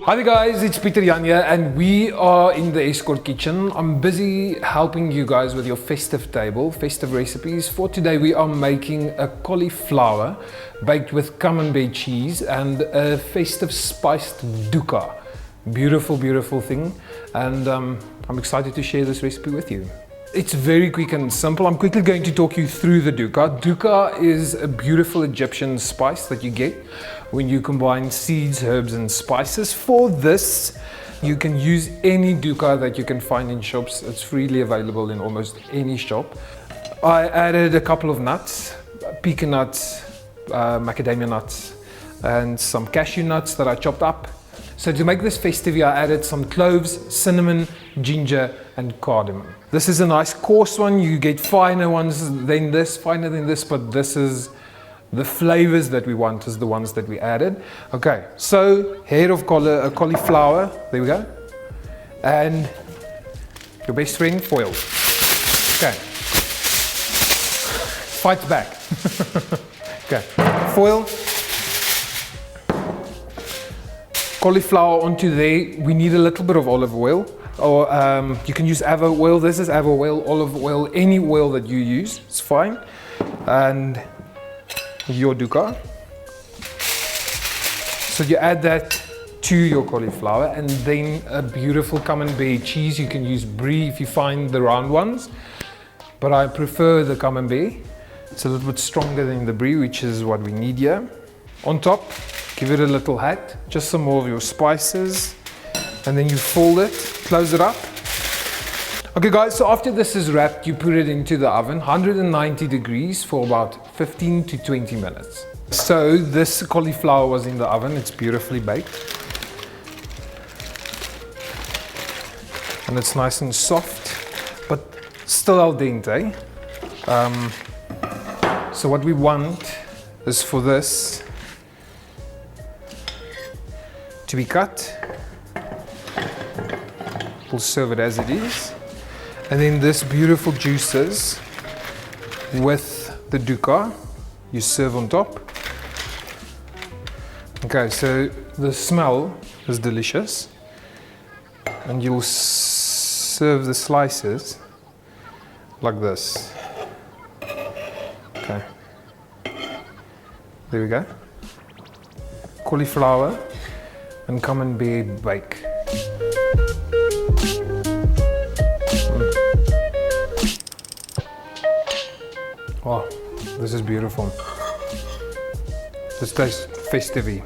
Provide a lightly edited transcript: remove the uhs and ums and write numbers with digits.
Hi there guys, it's Peter Jan here and we are in the Eskort kitchen. I'm busy helping you guys with your festive table, festive recipes. For today we are making a cauliflower baked with camembert cheese and a festive spiced dukkah. Beautiful, beautiful thing, and I'm excited to share this recipe with you. It's very quick and simple. I'm quickly going to talk you through the dukkah. Dukkah is a beautiful Egyptian spice that you get when you combine seeds, herbs and spices. For this, you can use any dukkah that you can find in shops. It's freely available in almost any shop. I added a couple of nuts, pecan nuts, macadamia nuts and some cashew nuts that I chopped up. So to make this festive, I added some cloves, cinnamon, ginger and cardamom. This is a nice coarse one. You get finer ones than this, finer than this, but this is the flavors that we want is the ones that we added. Okay, so head of cauliflower, there we go. And your best friend, foil. Okay. Fight back. Okay, foil. Cauliflower onto there. We need a little bit of olive oil, or you can use avocado oil. This is avocado oil, olive oil, any oil that you use, it's fine. And your dukkah. So you add that to your cauliflower, and then a beautiful camembert cheese. You can use brie if you find the round ones, but I prefer the camembert. It's a little bit stronger than the brie, which is what we need here. On top, give it a little hat, just some more of your spices, and then you fold it, close it up. Okay guys, so after this is wrapped, you put it into the oven, 190 degrees for about 15 to 20 minutes. So this cauliflower was in the oven, it's beautifully baked. And it's nice and soft, but still al dente. So what we want is for this to be cut. We'll serve it as it is. And then this beautiful juices with the dukkah, you serve on top. Okay, so the smell is delicious. And you'll serve the slices like this. Okay. There we go. Cauliflower and camembert bake. Oh, this is beautiful. This tastes festive-y.